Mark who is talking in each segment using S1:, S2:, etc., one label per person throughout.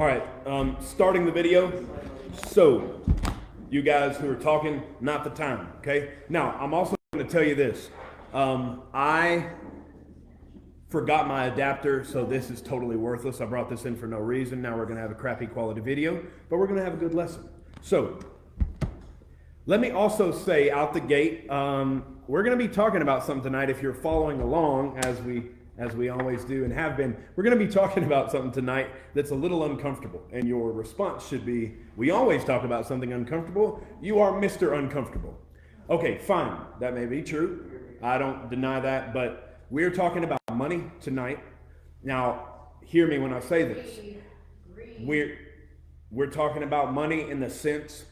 S1: All right, starting the video. So, you guys who are talking, not the time, okay? Now, I'm also going to tell you this. I forgot my adapter, so this is totally worthless. I brought this in for no reason. Now we're going to have a crappy quality video, but we're going to have a good lesson. So, let me also say out the gate, we're going to be talking about something tonight. If you're following along, as we always do and have been, we're going to be talking about something tonight that's a little uncomfortable. And your response should be, we always talk about something uncomfortable. You are Mr. Uncomfortable. Okay, fine. That may be true. I don't deny that. But we're talking about money tonight. Now, hear me when I say this. We're talking about money in the sense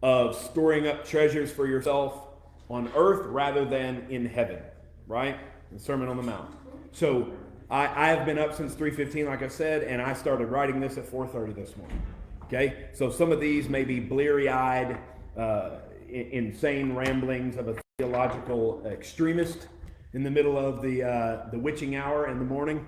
S1: of storing up treasures for yourself on earth rather than in heaven, right? The Sermon on the Mount. So I have been up since 3:15, like I said, and I started writing this at 4:30 this morning. Okay, so some of these may be bleary-eyed, insane ramblings of a theological extremist in the middle of the witching hour in the morning.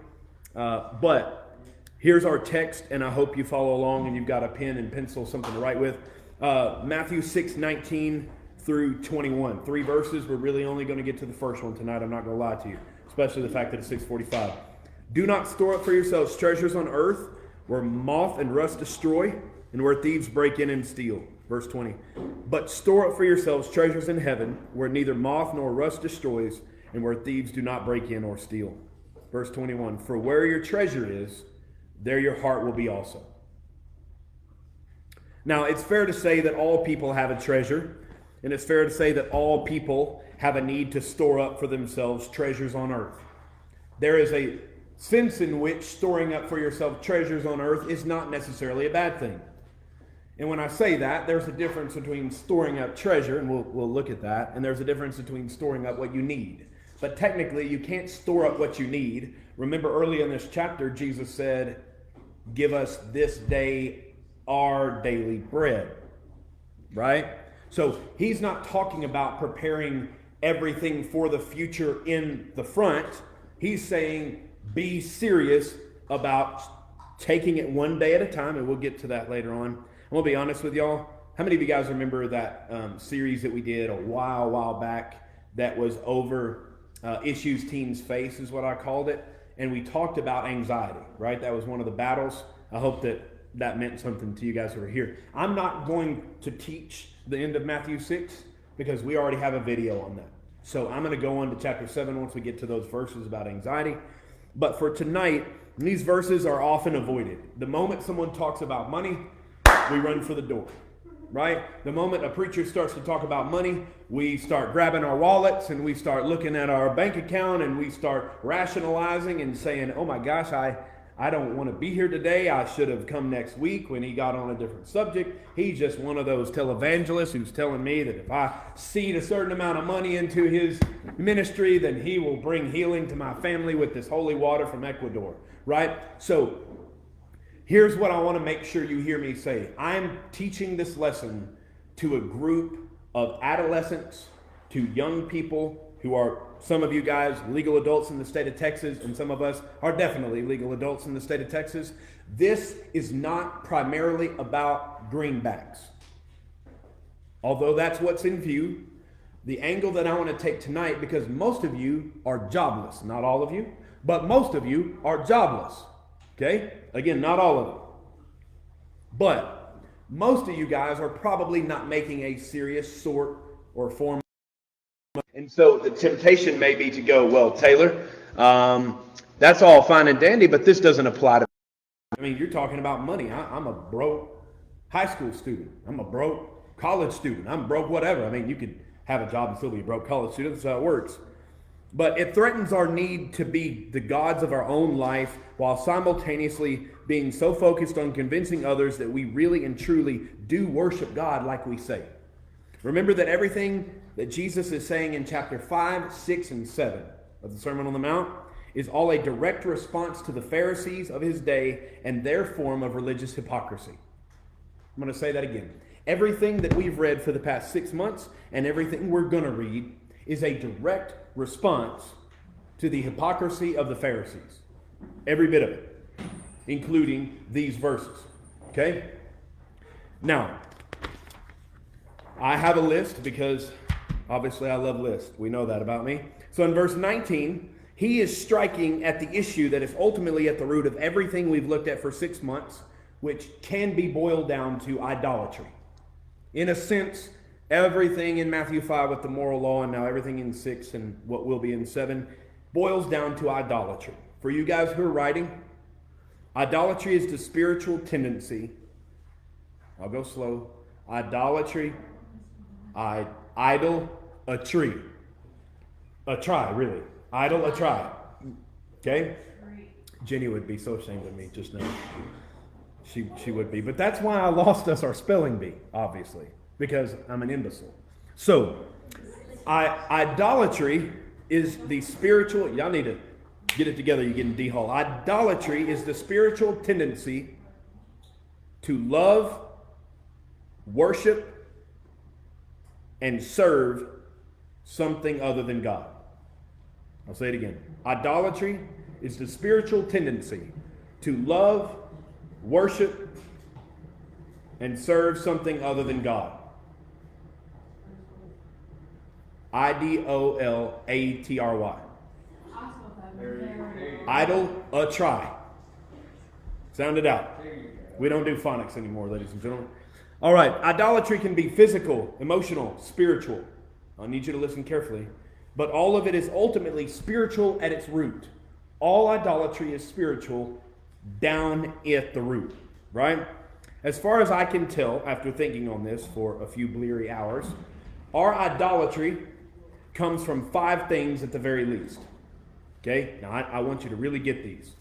S1: But here's our text, and I hope you follow along and you've got a pen and pencil, something to write with. Matthew 6:19 through 21. 3 verses. We're really only going to get to the first one tonight. I'm not going to lie to you. Especially the fact that it's 6:45. Do not store up for yourselves treasures on earth where moth and rust destroy and where thieves break in and steal. Verse 20. But store up for yourselves treasures in heaven where neither moth nor rust destroys and where thieves do not break in or steal. Verse 21. For where your treasure is, there your heart will be also. Now, it's fair to say that all people have a treasure, and it's fair to say that all people have a need to store up for themselves treasures on earth. There is a sense in which storing up for yourself treasures on earth is not necessarily a bad thing. And when I say that, there's a difference between storing up treasure, and we'll look at that, and there's a difference between storing up what you need. But technically, you can't store up what you need. Remember early in this chapter, Jesus said, give us this day our daily bread, right? So he's not talking about preparing everything for the future in the front. He's saying be serious about taking it one day at a time, and we'll get to that later on. And we'll be honest with y'all. How many of you guys remember that series that we did a while back that was over issues teens face is what I called it? And we talked about anxiety, right? That was one of the battles. I hope that meant something to you guys who are here. I'm not going to teach the end of Matthew 6 because we already have a video on that. So I'm going to go on to chapter 7 once we get to those verses about anxiety. But for tonight, these verses are often avoided. The moment someone talks about money, we run for the door, right? The moment a preacher starts to talk about money, we start grabbing our wallets and we start looking at our bank account and we start rationalizing and saying, oh my gosh, I don't want to be here today. I should have come next week when he got on a different subject. He's just one of those televangelists who's telling me that if I seed a certain amount of money into his ministry, then he will bring healing to my family with this holy water from Ecuador, right? So here's what I want to make sure you hear me say. I'm teaching this lesson to a group of adolescents, to young people who are, some of you guys, legal adults in the state of Texas, and some of us are definitely legal adults in the state of Texas. This is not primarily about greenbacks. Although that's what's in view, the angle that I want to take tonight, because most of you are jobless, not all of you, but most of you are jobless. Okay? Again, not all of them. But most of you guys are probably not making a serious sort or form. And so the temptation may be to go, well, Taylor, that's all fine and dandy, but this doesn't apply to me. I mean, you're talking about money. I'm a broke high school student. I'm a broke college student. I'm broke whatever. I mean, you could have a job and still be a broke college student. That's how it works. But it threatens our need to be the gods of our own life while simultaneously being so focused on convincing others that we really and truly do worship God like we say. Remember that everything that Jesus is saying in chapter 5, 6, and 7 of the Sermon on the Mount is all a direct response to the Pharisees of his day and their form of religious hypocrisy. I'm going to say that again. Everything that we've read for the past 6 months and everything we're going to read is a direct response to the hypocrisy of the Pharisees. Every bit of it, including these verses. Okay? Now, I have a list because obviously I love lists. We know that about me. So in verse 19, he is striking at the issue that is ultimately at the root of everything we've looked at for 6 months, which can be boiled down to idolatry. In a sense, everything in Matthew 5 with the moral law and now everything in 6 and what will be in 7 boils down to idolatry. For you guys who are writing, idolatry is the spiritual tendency. I'll go slow. Idolatry, idol, a tree. A try, really. Idol, a try. Okay? Jenny would be so ashamed of me just now. She would be. But that's why I lost us our spelling bee, obviously. Because I'm an imbecile. So, idolatry is the spiritual... Y'all need to get it together. You're getting D-Hall. Idolatry is the spiritual tendency to love, worship, and serve something other than God. I'll say it again. Idolatry is the spiritual tendency to love, worship, and serve something other than God. Idolatry. Idol, a try. Sound it out. We don't do phonics anymore, ladies and gentlemen. All right, idolatry can be physical, emotional, spiritual. I need you to listen carefully. But all of it is ultimately spiritual at its root. All idolatry is spiritual down at the root, right? As far as I can tell, after thinking on this for a few bleary hours, our idolatry comes from 5 things at the very least. Okay? Now, I want you to really get these.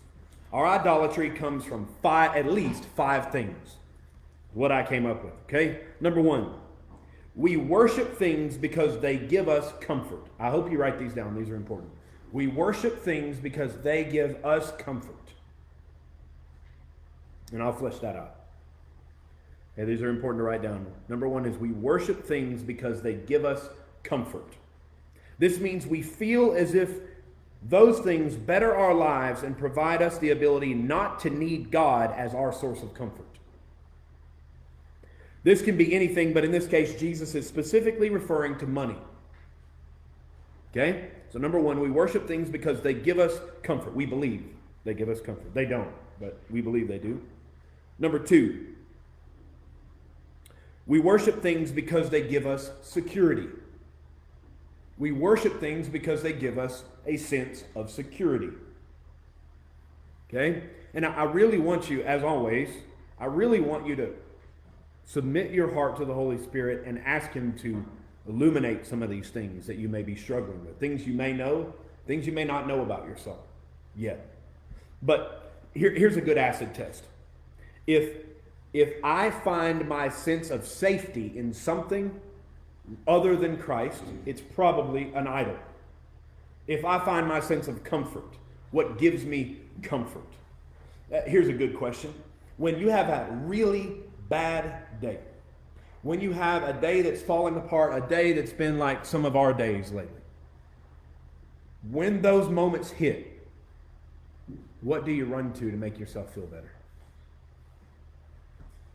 S1: Our idolatry comes from at least 5 things. What I came up with, okay? Number 1, we worship things because they give us comfort. I hope you write these down. These are important. We worship things because they give us comfort. And I'll flesh that out. Okay, these are important to write down. Number 1 is we worship things because they give us comfort. This means we feel as if those things better our lives and provide us the ability not to need God as our source of comfort. This can be anything, but in this case, Jesus is specifically referring to money. Okay? So number 1, we worship things because they give us comfort. We believe they give us comfort. They don't, but we believe they do. Number 2, we worship things because they give us security. We worship things because they give us a sense of security. Okay? And I really want you, as always, I really want you to submit your heart to the Holy Spirit and ask Him to illuminate some of these things that you may be struggling with. Things you may know, things you may not know about yourself yet. But here's a good acid test. If I find my sense of safety in something other than Christ, it's probably an idol. If I find my sense of comfort, what gives me comfort? Here's a good question. When you have a really bad day, when you have a day that's falling apart, a day that's been like some of our days lately, when those moments hit, what do you run to make yourself feel better?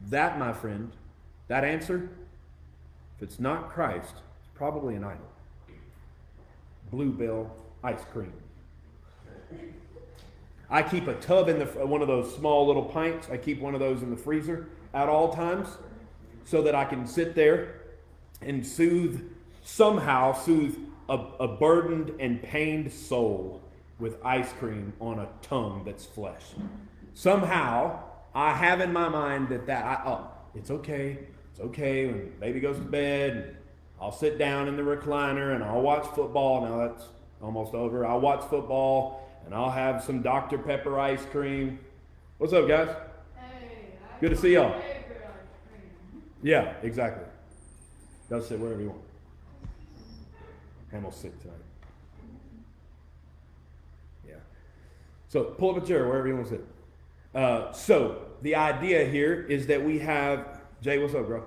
S1: That, my friend, that answer, if it's not Christ, it's probably an idol. Bluebell ice cream. I keep a tub in one of those small little pints. I keep one of those in the freezer at all times so that I can sit there and somehow soothe a burdened and pained soul with ice cream on a tongue that's flesh. Somehow, I have in my mind it's okay. It's okay when baby goes to bed. And I'll sit down in the recliner and I'll watch football. Now that's almost over. I'll watch football and I'll have some Dr. Pepper ice cream. What's up, guys?
S2: Hey,
S1: good to see y'all. Yeah, exactly. Go sit wherever you want. Hamel's sick tonight. Yeah. So pull up a chair wherever you want to sit. So the idea here is that we have, Jay, what's up, bro?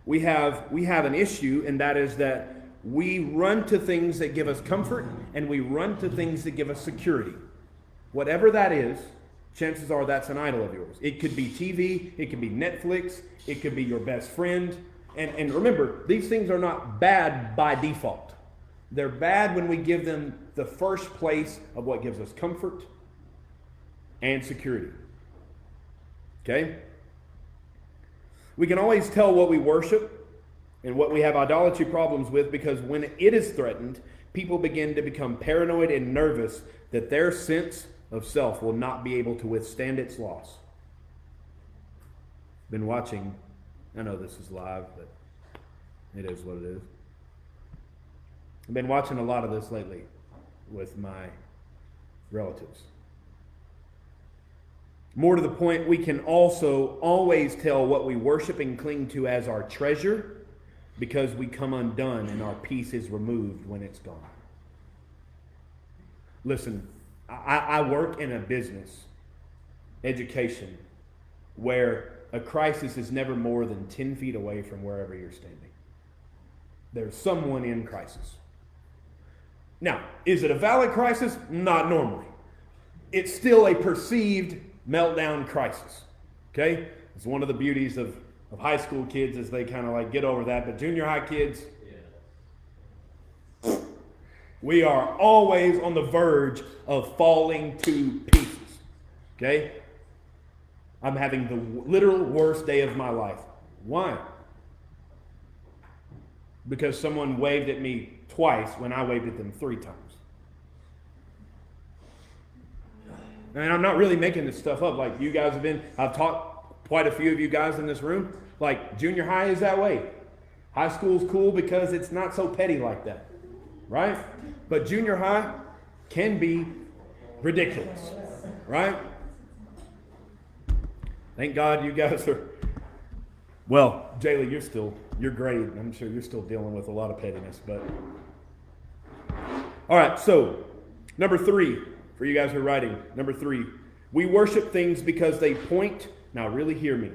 S1: We have an issue, and that is that we run to things that give us comfort, and we run to things that give us security. Whatever that is, chances are that's an idol of yours. It could be TV, it could be Netflix, it could be your best friend. And remember, these things are not bad by default. They're bad when we give them the first place of what gives us comfort and security. Okay? We can always tell what we worship and what we have idolatry problems with, because when it is threatened, people begin to become paranoid and nervous that their sense of self will not be able to withstand its loss. Been watching, I know this is live, but it is what it is. I've been watching a lot of this lately with my relatives. More to the point, we can also always tell what we worship and cling to as our treasure, because we come undone and our peace is removed when it's gone. Listen, I work in a business, education, where a crisis is never more than 10 feet away from wherever you're standing. There's someone in crisis. Now, is it a valid crisis? Not normally. It's still a perceived meltdown crisis. Okay? It's one of the beauties of high school kids, as they kind of like get over that. But junior high kids, we are always on the verge of falling to pieces. Okay? I'm having the literal worst day of my life. Why? Because someone waved at me twice when I waved at them 3 times. And I'm not really making this stuff up. Like, you guys have been, I've taught quite a few of you guys in this room. Like, junior high is that way. High school's cool because it's not so petty like that. Right? But junior high can be ridiculous. Right? Thank God you guys are, well, Jaylee, you're great. I'm sure you're still dealing with a lot of pettiness, but. All right, so number 3, for you guys who are writing, number 3, we worship things because they point, now really hear me.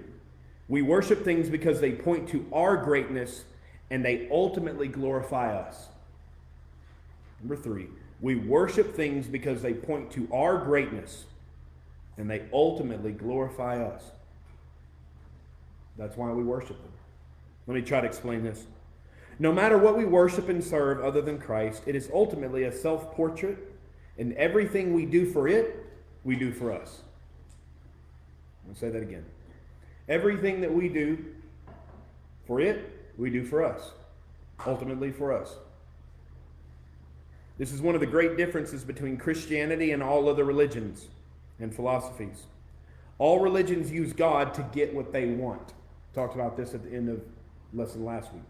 S1: We worship things because they point to our greatness and they ultimately glorify us. Number 3, we worship things because they point to our greatness and they ultimately glorify us. That's why we worship them. Let me try to explain this. No matter what we worship and serve other than Christ, it is ultimately a self-portrait, and everything we do for it, we do for us. I'll say that again. Everything that we do for it, we do for us. Ultimately for us. This is one of the great differences between Christianity and all other religions and philosophies. All religions use God to get what they want. Talked about this at the end of lesson last week.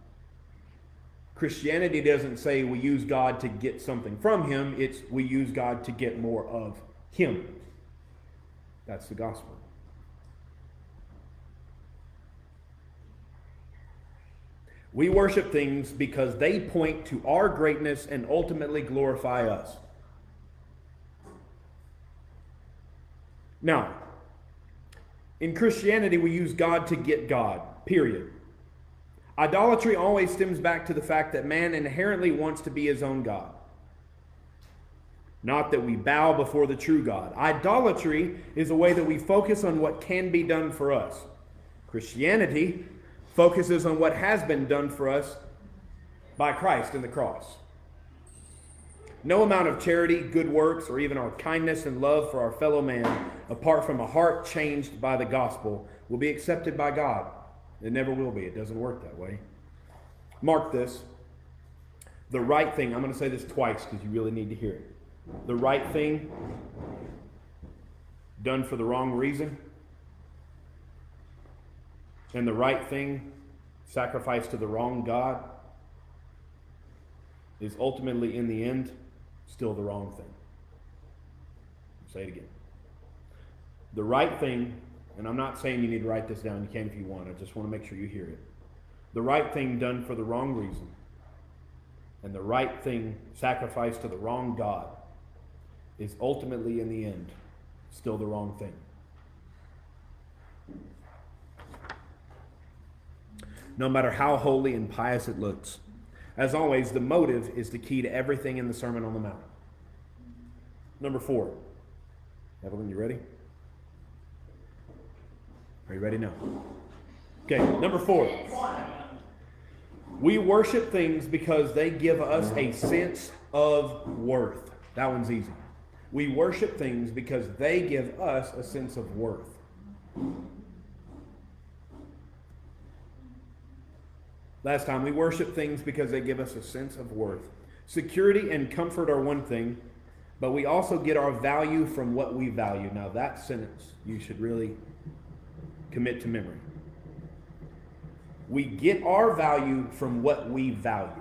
S1: Christianity doesn't say we use God to get something from Him. It's we use God to get more of Him. That's the gospel. We worship things because they point to our greatness and ultimately glorify us. Now, in Christianity, we use God to get God, period. Idolatry always stems back to the fact that man inherently wants to be his own God. Not that we bow before the true God. Idolatry is a way that we focus on what can be done for us. Christianity focuses on what has been done for us by Christ in the cross. No amount of charity, good works, or even our kindness and love for our fellow man, apart from a heart changed by the gospel, will be accepted by God. It never will be. It doesn't work that way. Mark this. The right thing, I'm going to say this twice because you really need to hear it. The right thing done for the wrong reason, and the right thing sacrificed to the wrong God is ultimately, in the end, still the wrong thing. I'll say it again. The right thing, and I'm not saying you need to write this down. You can if you want. I just want to make sure you hear it. The right thing done for the wrong reason, and the right thing sacrificed to the wrong God is ultimately, in the end, still the wrong thing. No matter how holy and pious it looks. As always, the motive is the key to everything in the Sermon on the Mount. Number 4. Evelyn, you ready? Are you ready now? Okay, number 4. We worship things because they give us a sense of worth. That one's easy. We worship things because they give us a sense of worth. Last time, we worship things because they give us a sense of worth. Security and comfort are one thing, but we also get our value from what we value. Now, that sentence you should really commit to memory. We get our value from what we value.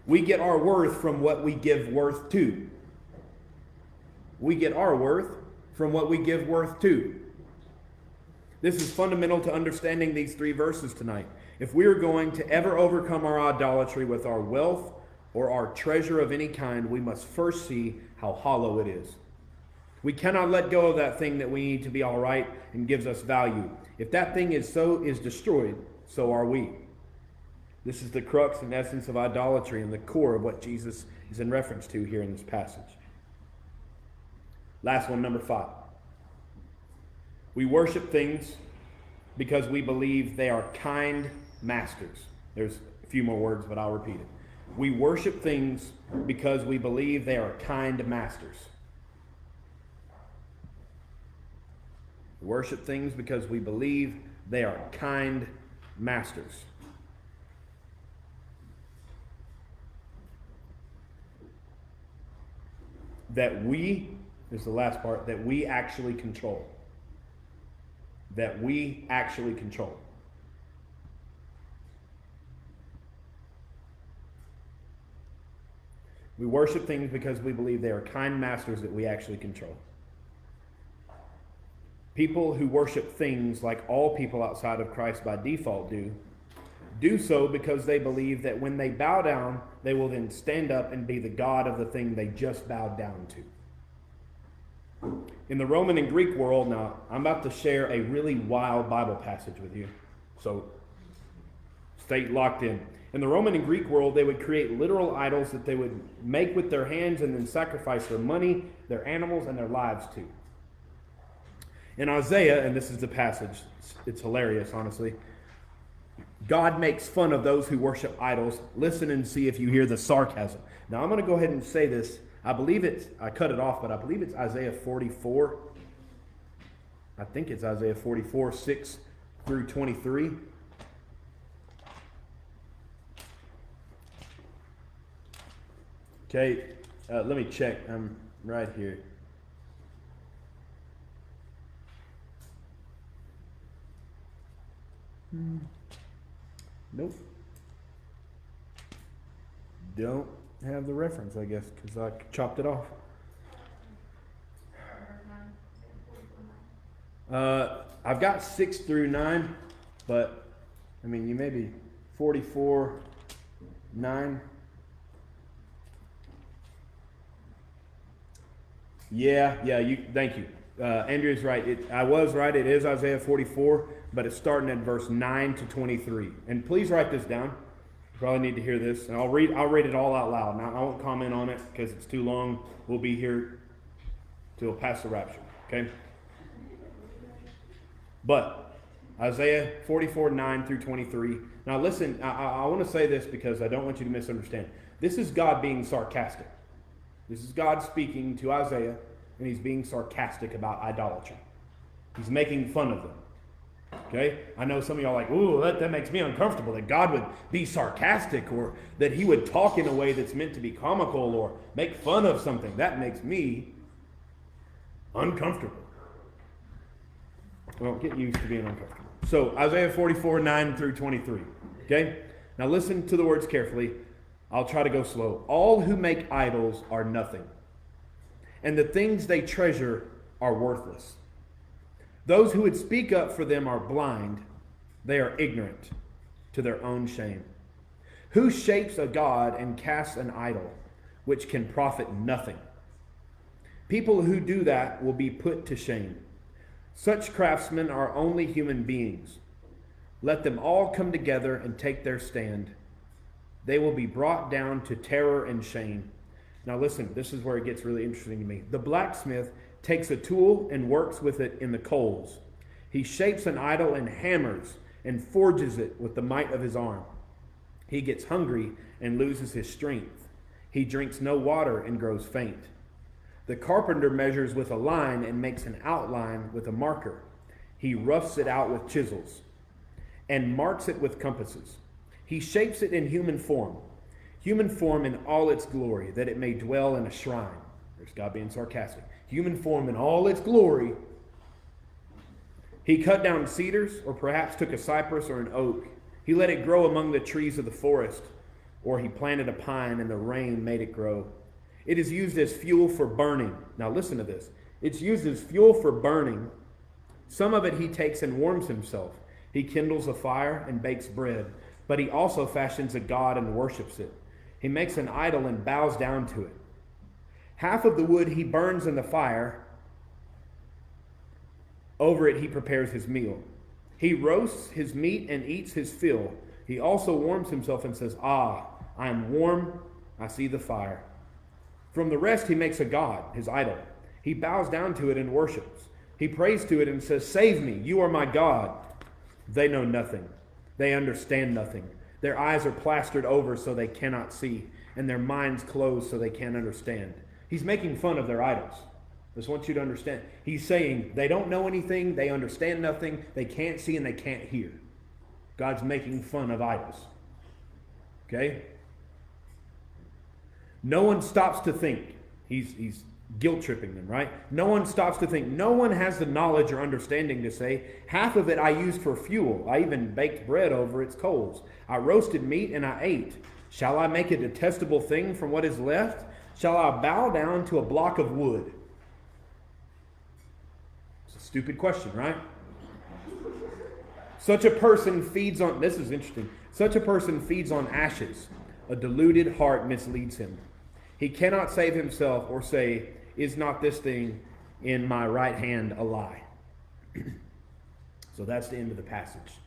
S1: We get our worth from what we give worth to. We get our worth from what we give worth to. This is fundamental to understanding these 3 verses tonight. If we are going to ever overcome our idolatry with our wealth or our treasure of any kind, we must first see how hollow it is. We cannot let go of that thing that we need to be all right and gives us value. If that thing is destroyed, so are we. This is the crux and essence of idolatry and the core of what Jesus is in reference to here in this passage. Last one, number 5. We worship things because we believe they are kind masters. There's a few more words, but I'll repeat it. We worship things because we believe they are kind masters. We worship things because we believe they are kind masters. That we, this is the last part, that we actually control. That we actually control. We worship things because we believe they are kind masters that we actually control. People who worship things like all people outside of Christ by default do so because they believe that when they bow down, they will then stand up and be the God of the thing they just bowed down to. In the Roman and Greek world, now, I'm about to share a really wild Bible passage with you, so stay locked in. In the Roman and Greek world, they would create literal idols that they would make with their hands and then sacrifice their money, their animals, and their lives to. In Isaiah, and this is the passage, it's hilarious, honestly, God makes fun of those who worship idols. Listen and see if you hear the sarcasm. Now, I'm going to go ahead and say this. I cut it off, but I believe it's Isaiah 44. I think it's Isaiah 44, 6 through 23. Okay, let me check. I'm right here. Nope. Don't have the reference, I guess, because I chopped it off. I've got 6 through 9, but I mean, you may be 44, 9. Yeah. Thank you. Andrew's right. I was right. It is Isaiah 44, but it's starting at verse 9 to 23. And please write this down. You probably need to hear this, and I'll read it all out loud. Now, I won't comment on it because it's too long. We'll be here till past the rapture. Okay. But Isaiah 44, 9 through 23. Now listen, I want to say this because I don't want you to misunderstand. This is God being sarcastic. This is God speaking to Isaiah, and he's being sarcastic about idolatry. He's making fun of them. Okay? I know some of y'all are like, ooh, that makes me uncomfortable, that God would be sarcastic, or that he would talk in a way that's meant to be comical or make fun of something. That makes me uncomfortable. Well, get used to being uncomfortable. So, Isaiah 44, 9 through 23. Okay? Now listen to the words carefully. I'll try to go slow. All who make idols are nothing, and the things they treasure are worthless. Those who would speak up for them are blind. They are ignorant to their own shame. Who shapes a god and casts an idol which can profit nothing? People who do that will be put to shame. Such craftsmen are only human beings. Let them all come together and take their stand. They will be brought down to terror and shame. Now listen, this is where it gets really interesting to me. The blacksmith takes a tool and works with it in the coals. He shapes an idol and hammers and forges it with the might of his arm. He gets hungry and loses his strength. He drinks no water and grows faint. The carpenter measures with a line and makes an outline with a marker. He roughs it out with chisels and marks it with compasses. He shapes it in human form in all its glory, that it may dwell in a shrine. There's God being sarcastic. Human form in all its glory. He cut down cedars, or perhaps took a cypress or an oak. He let it grow among the trees of the forest, or he planted a pine and the rain made it grow. It is used as fuel for burning. Now listen to this. It's used as fuel for burning. Some of it he takes and warms himself. He kindles a fire and bakes bread, but he also fashions a god and worships it. He makes an idol and bows down to it. Half of the wood he burns in the fire. Over it he prepares his meal. He roasts his meat and eats his fill. He also warms himself and says, "Ah, I am warm, I see the fire." From the rest he makes a god, his idol. He bows down to it and worships. He prays to it and says, "Save me, you are my God." They know nothing. They understand nothing. Their eyes are plastered over so they cannot see, and their minds closed so they can't understand. He's making fun of their idols. I just want you to understand. He's saying they don't know anything, they understand nothing, they can't see and they can't hear. God's making fun of idols. Okay? No one stops to think. He's guilt-tripping them, right? No one stops to think. No one has the knowledge or understanding to say, half of it I used for fuel. I even baked bread over its coals. I roasted meat and I ate. Shall I make a detestable thing from what is left? Shall I bow down to a block of wood? It's a stupid question, right? Such a person feeds on, this is interesting, such a person feeds on ashes. A deluded heart misleads him. He cannot save himself or say, "Is not this thing in my right hand a lie?" So that's the end of the passage.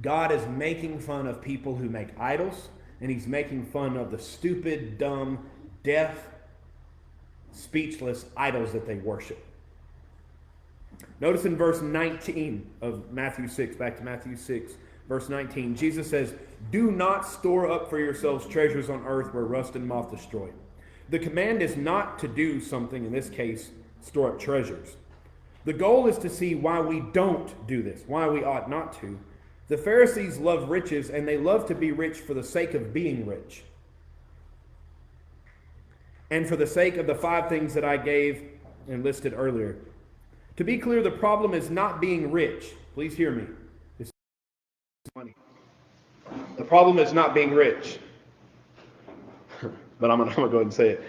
S1: God is making fun of people who make idols, and he's making fun of the stupid, dumb, deaf, speechless idols that they worship. Notice in verse 19 of Matthew 6, back to Matthew 6, verse 19, Jesus says, "Do not store up for yourselves treasures on earth where rust and moth destroy." The command is not to do something, in this case, store up treasures. The goal is to see why we don't do this, why we ought not to. The Pharisees love riches, and they love to be rich for the sake of being rich. And for the sake of the 5 things that I gave and listed earlier. To be clear, the problem is not being rich. Please hear me. This is money. The problem is not being rich. But I'm going to go ahead and say it.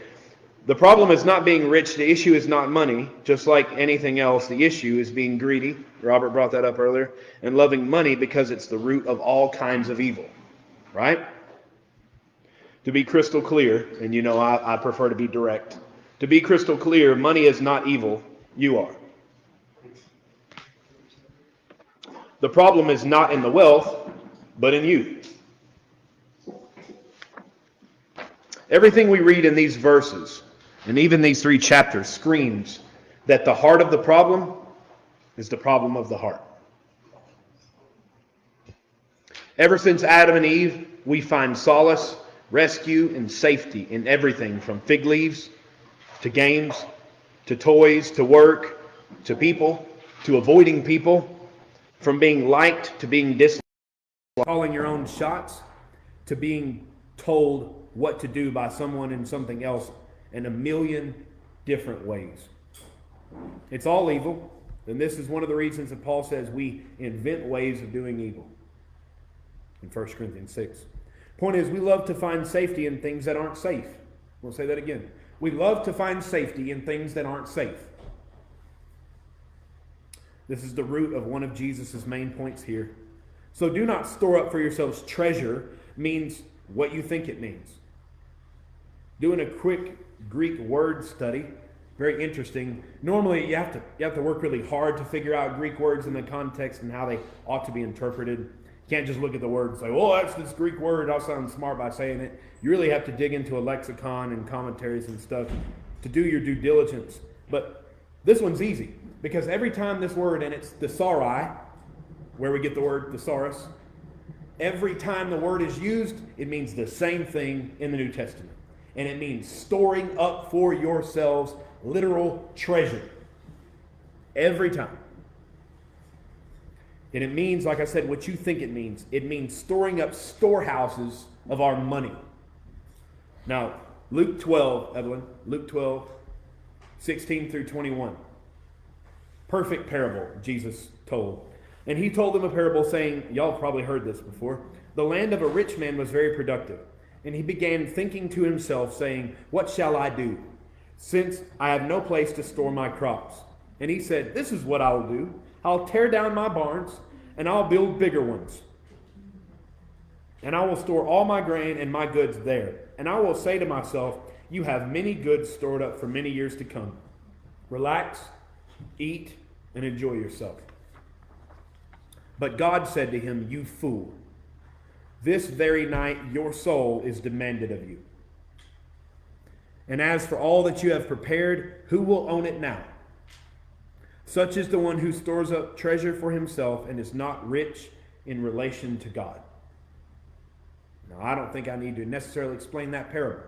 S1: The problem is not being rich. The issue is not money. Just like anything else, the issue is being greedy. Robert brought that up earlier. And loving money because it's the root of all kinds of evil. Right? To be crystal clear, and you know I prefer to be direct. To be crystal clear, money is not evil. You are. The problem is not in the wealth, but in you. Everything we read in these verses, and even these 3 chapters, screams that the heart of the problem is the problem of the heart. Ever since Adam and Eve, we find solace, rescue, and safety in everything from fig leaves, to games, to toys, to work, to people, to avoiding people, from being liked to being disliked, calling your own shots, to being told what to do by someone and something else in a million different ways. It's all evil, and this is one of the reasons that Paul says we invent ways of doing evil in 1 Corinthians 6. Point is, we love to find safety in things that aren't safe. We'll say that again. We love to find safety in things that aren't safe. This is the root of one of Jesus' main points here. So do not store up for yourselves treasure means what you think it means. Doing a quick Greek word study, very interesting. Normally you have to work really hard to figure out Greek words in the context and how they ought to be interpreted. You can't just look at the word and say, "Oh, that's this Greek word. I'll sound smart by saying it." You really have to dig into a lexicon and commentaries and stuff to do your due diligence. But This one's easy because every time this word, and it's thesauri, where we get the word thesaurus, every time the word is used, it means the same thing in the New Testament. And it means storing up for yourselves literal treasure. Every time. And it means, like I said, what you think it means. It means storing up storehouses of our money. Now, Luke 12, Evelyn, Luke 12, 16 through 21. Perfect parable Jesus told. And he told them a parable saying, y'all have probably heard this before, the land of a rich man was very productive. And he began thinking to himself, saying, what shall I do, since I have no place to store my crops? And he said, this is what I will do. I'll tear down my barns, and I'll build bigger ones. And I will store all my grain and my goods there. And I will say to myself, you have many goods stored up for many years to come. Relax, eat, and enjoy yourself. But God said to him, you fool, this very night your soul is demanded of you. And as for all that you have prepared, who will own it now? Such is the one who stores up treasure for himself and is not rich in relation to God. Now, I don't think I need to necessarily explain that parable.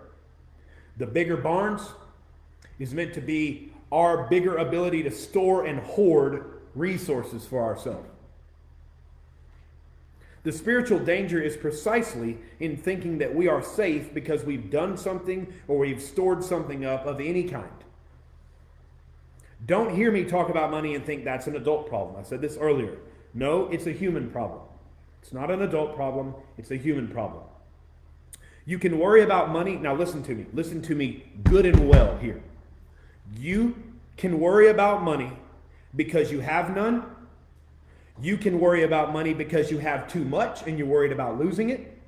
S1: The bigger barns is meant to be our bigger ability to store and hoard resources for ourselves. The spiritual danger is precisely in thinking that we are safe because we've done something or we've stored something up of any kind. Don't hear me talk about money and think that's an adult problem. I said this earlier. No, it's a human problem. It's not an adult problem. It's a human problem. You can worry about money. Now listen to me. Listen to me good and well here. You can worry about money because you have none. You can worry about money because you have too much and you're worried about losing it.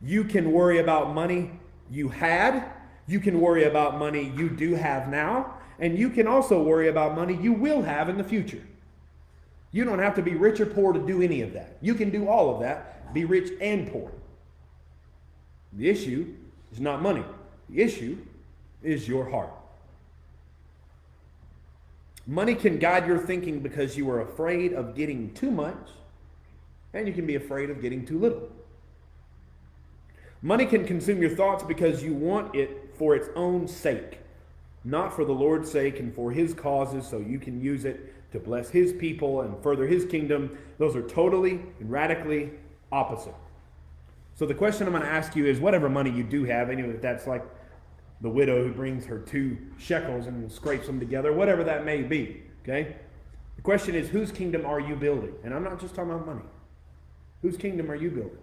S1: You can worry about money you had. You can worry about money you do have now. And you can also worry about money you will have in the future. You don't have to be rich or poor to do any of that. You can do all of that, be rich and poor. The issue is not money. The issue is your heart. Money can guide your thinking because you are afraid of getting too much, and you can be afraid of getting too little. Money can consume your thoughts because you want it for its own sake, not for the Lord's sake and for His causes, so you can use it to bless His people and further His kingdom. Those are totally and radically opposite. So the question I'm going to ask you is, whatever money you do have, anyway, if that's like the widow who brings her 2 shekels and scrapes them together, whatever that may be, okay? The question is, whose kingdom are you building? And I'm not just talking about money. Whose kingdom are you building?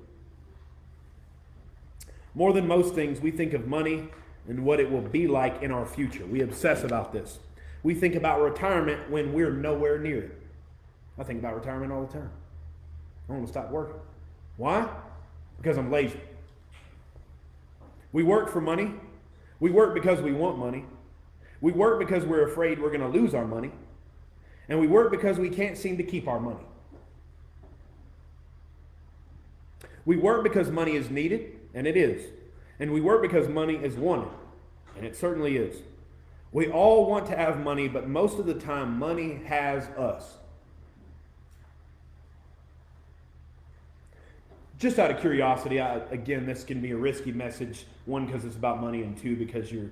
S1: More than most things, we think of money and what it will be like in our future. We obsess about this. We think about retirement when we're nowhere near it. I think about retirement all the time. I want to stop working. Why? Because I'm lazy. We work for money. We work because we want money. We work because we're afraid we're going to lose our money. And we work because we can't seem to keep our money. We work because money is needed, and it is. And we work because money is wanted, and it certainly is. We all want to have money, but most of the time money has us. Just out of curiosity, again, this can be a risky message. 1, because it's about money, and 2, because you're,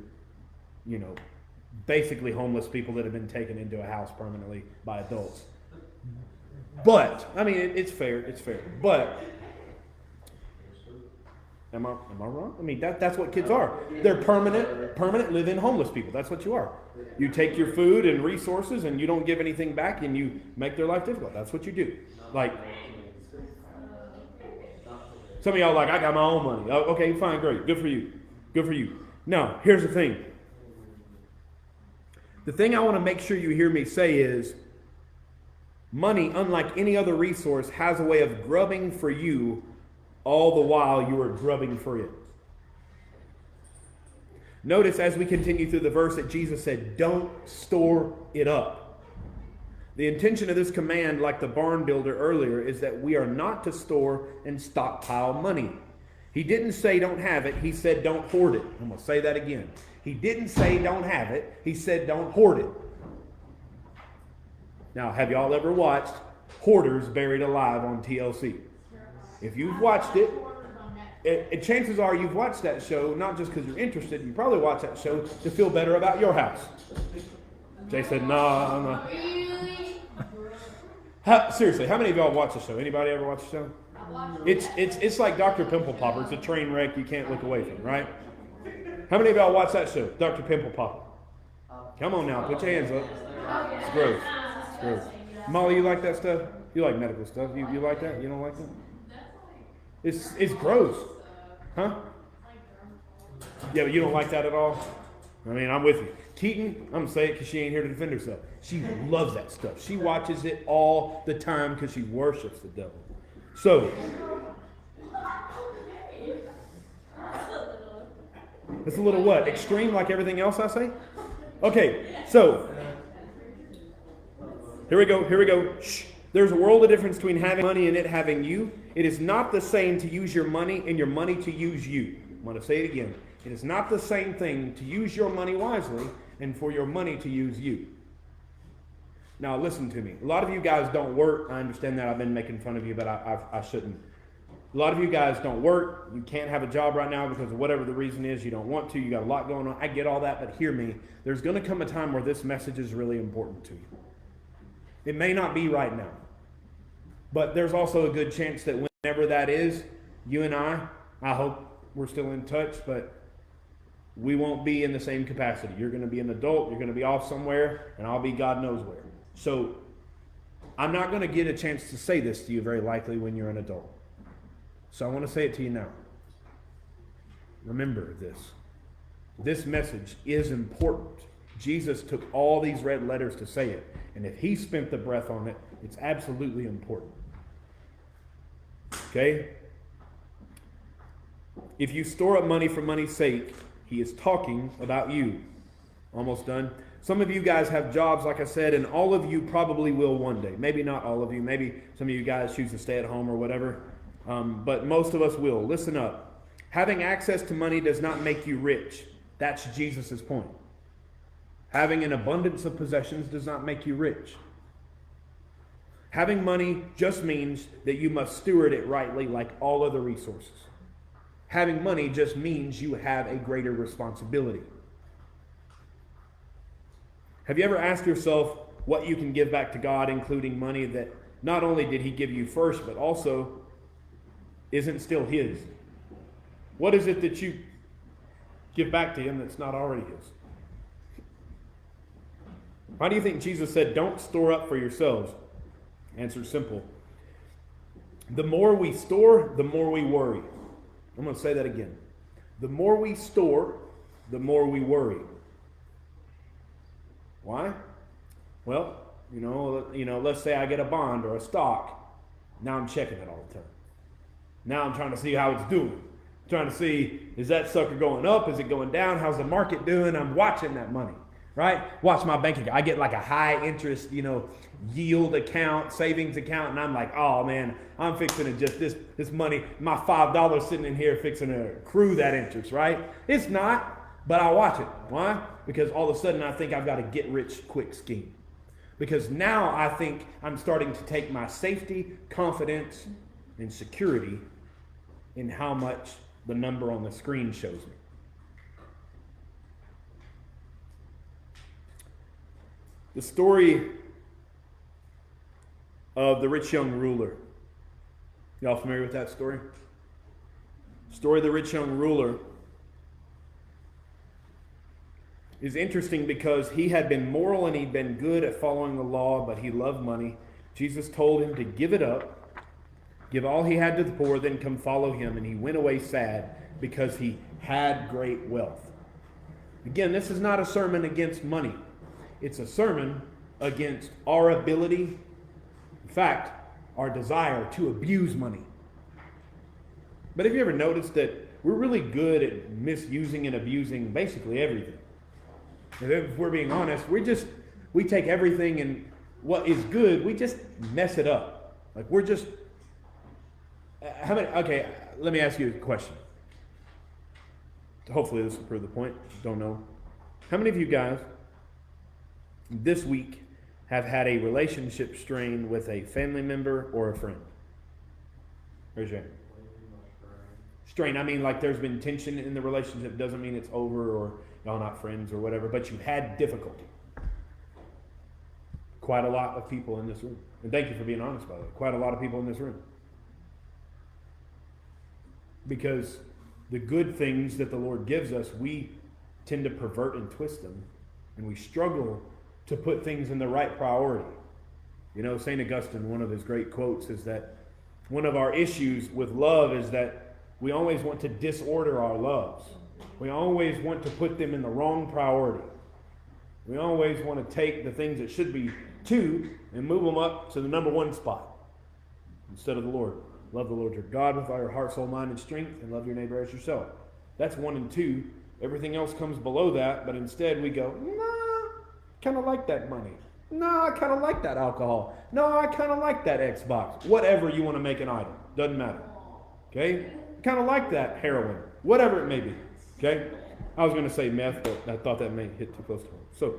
S1: basically homeless people that have been taken into a house permanently by adults. But, I mean, it's fair. It's fair. But, am I wrong? I mean, that's what kids are. They're permanent live-in homeless people. That's what you are. You take your food and resources, and you don't give anything back, and you make their life difficult. That's what you do. Like, some of y'all are like, I got my own money. Oh, okay, fine, great. Good for you. Good for you. Now, here's the thing. The thing I want to make sure you hear me say is, money, unlike any other resource, has a way of grubbing for you all the while you are grubbing for it. Notice as we continue through the verse that Jesus said, don't store it up. The intention of this command, like the barn builder earlier, is that we are not to store and stockpile money. He didn't say don't have it. He said don't hoard it. I'm going to say that again. He didn't say don't have it. He said don't hoard it. Now, have y'all ever watched Hoarders Buried Alive on TLC? If you've watched it, chances are you've watched that show not just because you're interested. You probably watch that show to feel better about your house. Jay said, "No, no." Seriously, how many of y'all watch the show? Anybody ever watch the show? It's like Dr. Pimple Popper. It's a train wreck you can't look away from, right? How many of y'all watch that show, Dr. Pimple Popper? Come on now, put your hands up. It's gross. It's gross. Molly, you like that stuff? You like medical stuff? You like that? You don't like that? It's gross. Huh? Yeah, but you don't like that at all? I mean, I'm with you. Keaton, I'm going to say it because she ain't here to defend herself. She loves that stuff. She watches it all the time because she worships the devil. So, it's a little what? Extreme like everything else I say? Okay, so, here we go. Shh. There's a world of difference between having money and it having you. It is not the same to use your money and your money to use you. I'm going to say it again. It is not the same thing to use your money wisely and for your money to use you. Now, listen to me. A lot of you guys don't work. I understand that. I've been making fun of you, but I shouldn't. A lot of you guys don't work. You can't have a job right now because of whatever the reason is. You don't want to. You got a lot going on. I get all that, but hear me. There's going to come a time where this message is really important to you. It may not be right now, but there's also a good chance that whenever that is, you and I hope we're still in touch, but we won't be in the same capacity. You're going to be an adult, you're going to be off somewhere, and I'll be God knows where. So I'm not going to get a chance to say this to you very likely when you're an adult. So I want to say it to you now. Remember this. This message is important. Jesus took all these red letters to say it. And if he spent the breath on it, it's absolutely important. Okay? If you store up money for money's sake, he is talking about you. Almost done. Some of you guys have jobs, like I said, and all of you probably will one day. Maybe not all of you. Maybe some of you guys choose to stay at home or whatever. But most of us will. Listen up. Having access to money does not make you rich. That's Jesus' point. Having an abundance of possessions does not make you rich. Having money just means that you must steward it rightly like all other resources. Having money just means you have a greater responsibility. Have you ever asked yourself what you can give back to God, including money that not only did he give you first, but also isn't still his? What is it that you give back to him that's not already his? Why do you think Jesus said, don't store up for yourselves? Answer simple. The more we store, the more we worry. I'm going to say that again. The more we store, the more we worry. Why? Well, you know, let's say I get a bond or a stock. Now I'm checking it all the time. Now I'm trying to see how it's doing. I'm trying to see, is that sucker going up? Is it going down? How's the market doing? I'm watching that money. Right? Watch my bank account. I get like a high interest, yield account, savings account, and I'm like, oh man, I'm fixing to just this money, my $5 sitting in here fixing to accrue that interest, right? It's not, but I watch it. Why? Because all of a sudden I think I've got a get rich quick scheme. Because now I think I'm starting to take my safety, confidence, and security in how much the number on the screen shows me. The story of the rich young ruler. Y'all familiar with that story? Story of the rich young ruler is interesting because he had been moral and he'd been good at following the law, but he loved money. Jesus told him to give it up, give all he had to the poor, then come follow him. And he went away sad because he had great wealth. Again, this is not a sermon against money. It's a sermon against our ability, in fact, our desire to abuse money. But have you ever noticed that we're really good at misusing and abusing basically everything? If we're being honest, we take everything and what is good, we just mess it up. Like we're just, okay, let me ask you a question. Hopefully this will prove the point. Don't know. How many of you guys this week have had a relationship strain with a family member or a friend? Raise your hand. Strain, I mean like there's been tension in the relationship. Doesn't mean it's over or y'all not friends or whatever, but you had difficulty. Quite a lot of people in this room. And thank you for being honest, by the way. Quite a lot of people in this room. Because the good things that the Lord gives us, we tend to pervert and twist them. And we struggle to put things in the right priority. You know, St. Augustine, one of his great quotes is that one of our issues with love is that we always want to disorder our loves. We always want to put them in the wrong priority. We always want to take the things that should be 2 and move them up to the number 1 spot instead of the Lord. Love the Lord your God with all your heart, soul, mind, and strength, and love your neighbor as yourself. That's 1 and 2. Everything else comes below that, but instead we go, nah, kind of like that money. No, I kind of like that alcohol. No, I kind of like that Xbox. Whatever you want to make an idol. Doesn't matter. Okay? Kind of like that heroin. Whatever it may be. Okay? I was going to say meth, but I thought that may hit too close to home. So,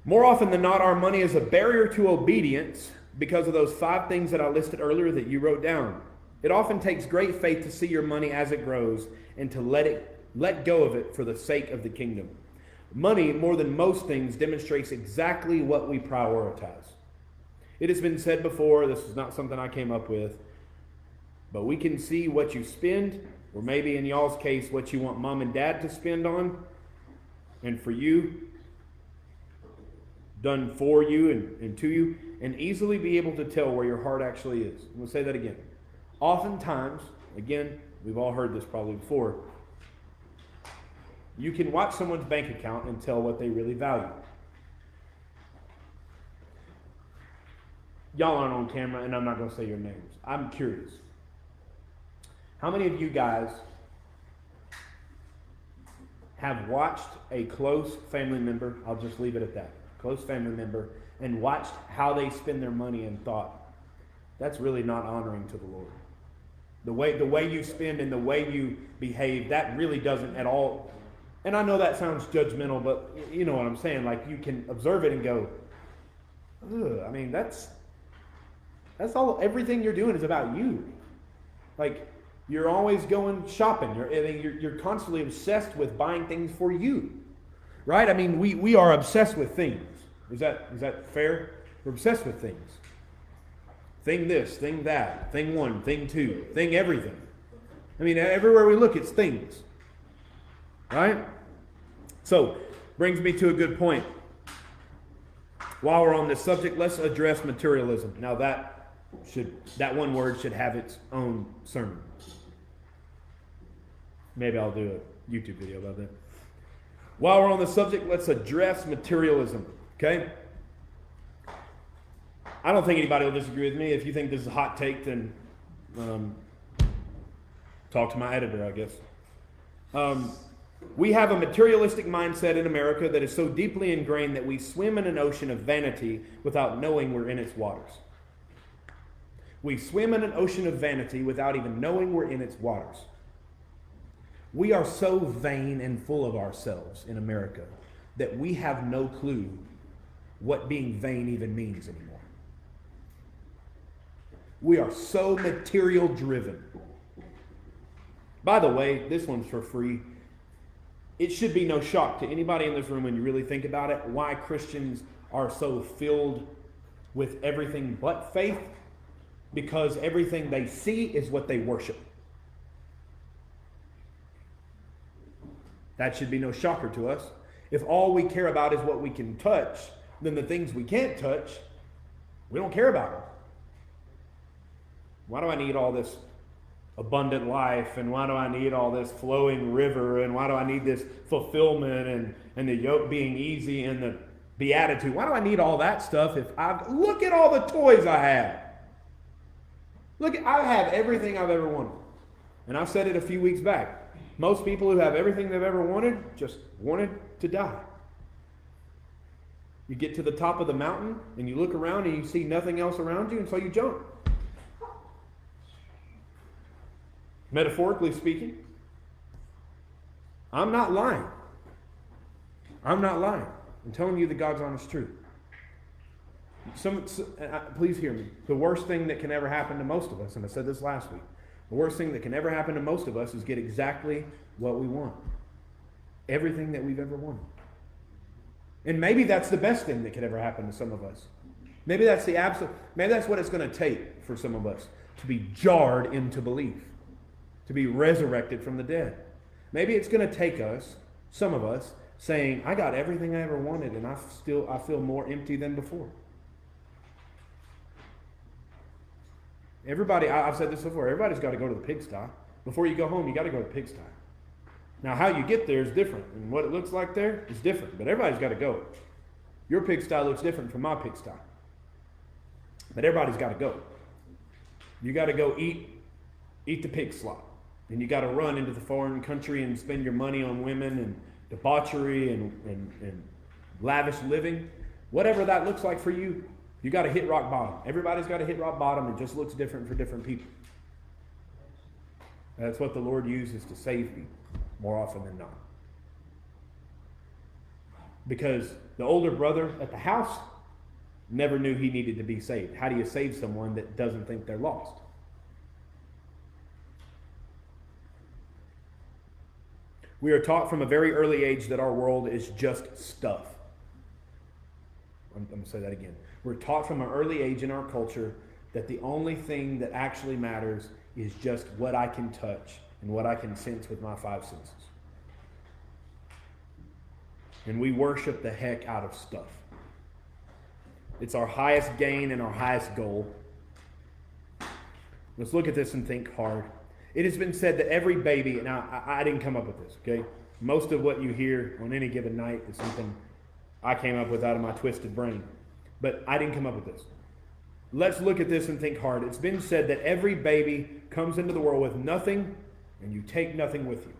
S1: more often than not, our money is a barrier to obedience because of those 5 things that I listed earlier that you wrote down. It often takes great faith to see your money as it grows and to let go of it for the sake of the kingdom. Money, more than most things, demonstrates exactly what we prioritize. It has been said before, this is not something I came up with, but we can see what you spend, or maybe in y'all's case, what you want mom and dad to spend on, and for you, done for you and to you, and easily be able to tell where your heart actually is. I'm going to say that again. Oftentimes, again, we've all heard this probably before, you can watch someone's bank account and tell what they really value. Y'all aren't on camera, and I'm not going to say your names. I'm curious. How many of you guys have watched a close family member, I'll just leave it at that, close family member, and watched how they spend their money and thought, that's really not honoring to the Lord. The way you spend and the way you behave, that really doesn't at all. And I know that sounds judgmental, but you know what I'm saying. Like you can observe it and go, ugh, I mean, that's all, everything you're doing is about you. Like you're always going shopping. You're constantly obsessed with buying things for you. Right? I mean, we are obsessed with things. Is that fair? We're obsessed with things. Thing this, thing that, thing 1, thing 2, thing everything. I mean, everywhere we look, it's things. Right? So, brings me to a good point. While we're on this subject, let's address materialism. Now that one word should have its own sermon. Maybe I'll do a YouTube video about that. While we're on the subject, let's address materialism. Okay? I don't think anybody will disagree with me. If you think this is a hot take, then talk to my editor, I guess. We have a materialistic mindset in America that is so deeply ingrained that we swim in an ocean of vanity without knowing we're in its waters. We swim in an ocean of vanity without even knowing we're in its waters. We are so vain and full of ourselves in America that we have no clue what being vain even means anymore. We are so material driven. By the way, this one's for free. It should be no shock to anybody in this room when you really think about it, why Christians are so filled with everything but faith, because everything they see is what they worship. That should be no shocker to us. If all we care about is what we can touch, then the things we can't touch, we don't care about them. Why do I need all this abundant life, and why do I need all this flowing river, and why do I need this fulfillment and the yoke being easy and the beatitude? Why do I need all that stuff if look at all the toys I have. I have everything I've ever wanted. And I said it a few weeks back. Most people who have everything they've ever wanted just wanted to die. You get to the top of the mountain and you look around and you see nothing else around you, and so you jump. Metaphorically speaking, I'm not lying. I'm not lying. I'm telling you the God's honest truth. Please hear me. The worst thing that can ever happen to most of us, and I said this last week, the worst thing that can ever happen to most of us is get exactly what we want. Everything that we've ever wanted. And maybe that's the best thing that could ever happen to some of us. Maybe that's what it's going to take for some of us to be jarred into belief, to be resurrected from the dead. Maybe it's going to take us, some of us, saying, I got everything I ever wanted and I feel more empty than before. Everybody, I've said this before, everybody's got to go to the pigsty. Before you go home, you got to go to the pigsty. Now, how you get there is different, and what it looks like there is different, but everybody's got to go. Your pigsty looks different from my pigsty. But everybody's got to go. You got to go eat the pig slop. And you got to run into the foreign country and spend your money on women and debauchery and lavish living. Whatever that looks like for you, you got to hit rock bottom. Everybody's got to hit rock bottom. It just looks different for different people. That's what the Lord uses to save people more often than not. Because the older brother at the house never knew he needed to be saved. How do you save someone that doesn't think they're lost? We are taught from a very early age that our world is just stuff. I'm going to say that again. We're taught from an early age in our culture that the only thing that actually matters is just what I can touch and what I can sense with my five senses. And we worship the heck out of stuff. It's our highest gain and our highest goal. Let's look at this and think hard. It has been said that every baby, now I didn't come up with this, okay? Most of what you hear on any given night is something I came up with out of my twisted brain. But I didn't come up with this. Let's look at this and think hard. It's been said that every baby comes into the world with nothing, and you take nothing with you.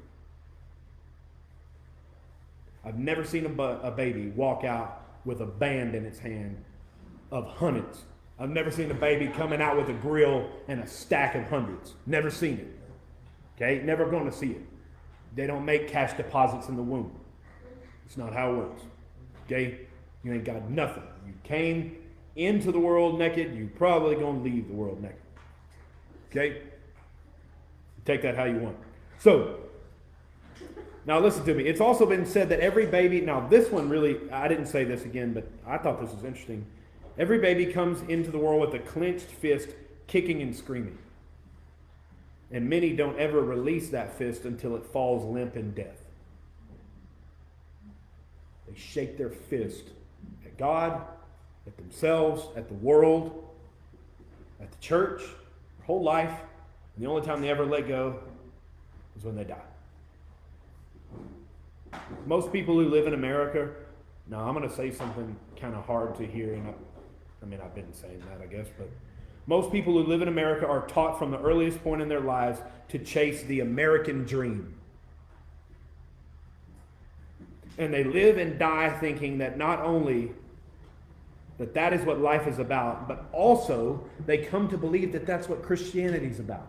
S1: I've never seen a baby walk out with a band in its hand of hundreds. I've never seen a baby coming out with a grill and a stack of hundreds. Never seen it. Okay? Never going to see it. They don't make cash deposits in the womb. It's not how it works. Okay? You ain't got nothing. You came into the world naked, you're probably going to leave the world naked. Okay? Take that how you want. So, now listen to me. It's also been said that every baby, now this one really, I didn't say this again, but I thought this was interesting. Every baby comes into the world with a clenched fist, kicking and screaming. And many don't ever release that fist until it falls limp in death. They shake their fist at God, at themselves, at the world, at the church, their whole life. And the only time they ever let go is when they die. Most people who live in America, now I'm going to say something kind of hard to hear, and I've been saying that, I guess, but most people who live in America are taught from the earliest point in their lives to chase the American dream. And they live and die thinking that not only that is what life is about, but also they come to believe that that's what Christianity is about.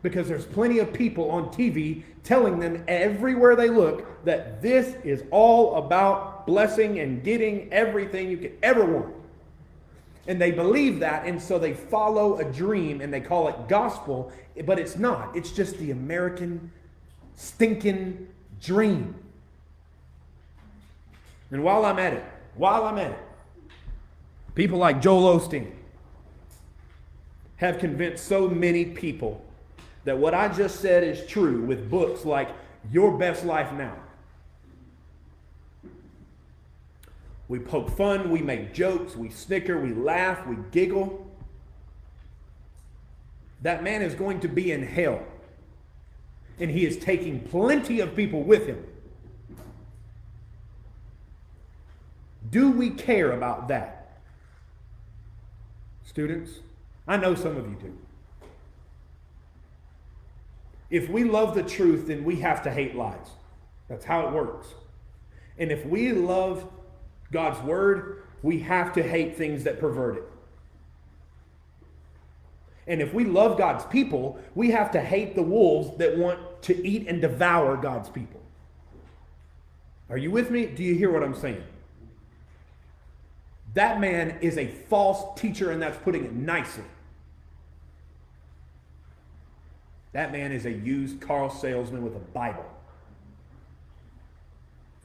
S1: Because there's plenty of people on TV telling them everywhere they look that this is all about blessing and getting everything you could ever want. And they believe that, and so they follow a dream, and they call it gospel, but it's not. It's just the American stinking dream. And while I'm at it, people like Joel Osteen have convinced so many people that what I just said is true with books like Your Best Life Now. We poke fun, we make jokes, we snicker, we laugh, we giggle. That man is going to be in hell. And he is taking plenty of people with him. Do we care about that? Students, I know some of you do. If we love the truth, then we have to hate lies. That's how it works. And if we love God's word, we have to hate things that pervert it. And if we love God's people, we have to hate the wolves that want to eat and devour God's people. Are you with me? Do you hear what I'm saying? That man is a false teacher, and that's putting it nicely. That man is a used car salesman with a Bible.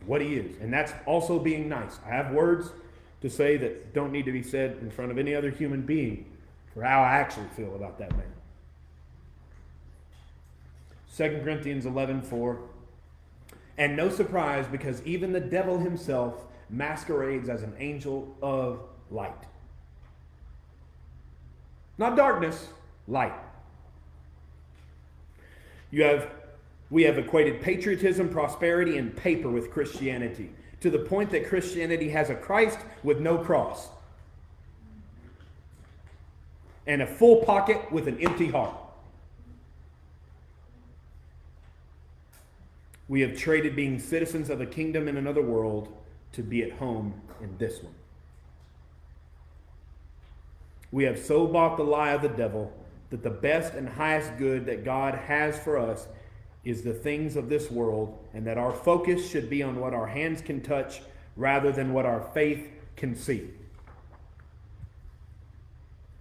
S1: What he is. And that's also being nice. I have words to say that don't need to be said in front of any other human being for how I actually feel about that man. 2 Corinthians 11:4. And no surprise, because even the devil himself masquerades as an angel of light. Not darkness, light. We have equated patriotism, prosperity, and paper with Christianity, to the point that Christianity has a Christ with no cross and a full pocket with an empty heart. We have traded being citizens of a kingdom in another world to be at home in this one. We have so bought the lie of the devil that the best and highest good that God has for us is the things of this world, and that our focus should be on what our hands can touch rather than what our faith can see.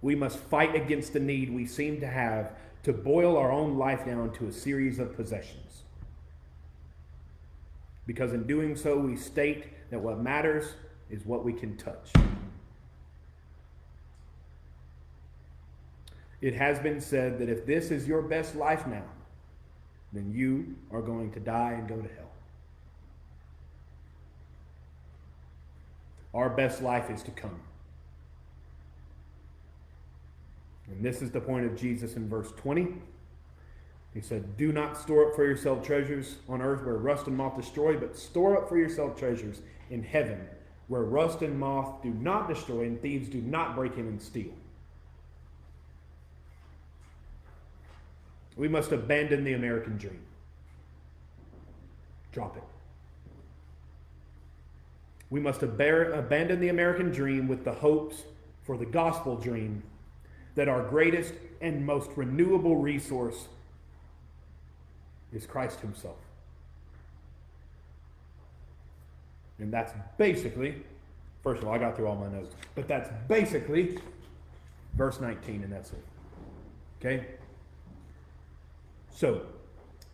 S1: We must fight against the need we seem to have to boil our own life down to a series of possessions. Because in doing so, we state that what matters is what we can touch. It has been said that if this is your best life now, then you are going to die and go to hell. Our best life is to come. And this is the point of Jesus in verse 20. He said, do not store up for yourself treasures on earth where rust and moth destroy, but store up for yourself treasures in heaven where rust and moth do not destroy and thieves do not break in and steal. We must abandon the American dream. Drop it. We must abandon the American dream with the hopes for the gospel dream that our greatest and most renewable resource is Christ himself. And that's basically, first of all, I got through all my notes, but that's basically verse 19, and that's it. Okay? So,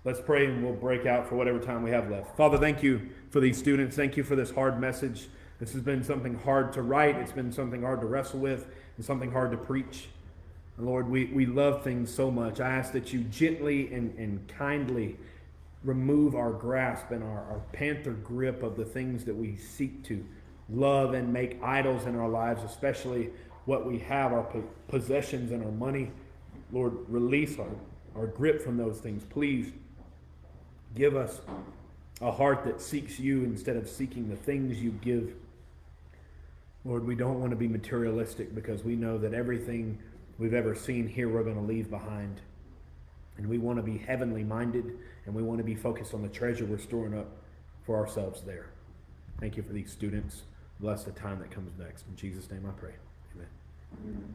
S1: let's pray and we'll break out for whatever time we have left. Father, thank you for these students. Thank you for this hard message. This has been something hard to write. It's been something hard to wrestle with and something hard to preach. And Lord, we love things so much. I ask that you gently and kindly remove our grasp and our panther grip of the things that we seek to love and make idols in our lives, especially what we have, our possessions and our money. Lord, release our grip from those things. Please give us a heart that seeks you instead of seeking the things you give. Lord, we don't want to be materialistic because we know that everything we've ever seen here we're going to leave behind. And we want to be heavenly minded, and we want to be focused on the treasure we're storing up for ourselves there. Thank you for these students. Bless the time that comes next. In Jesus' name I pray. Amen.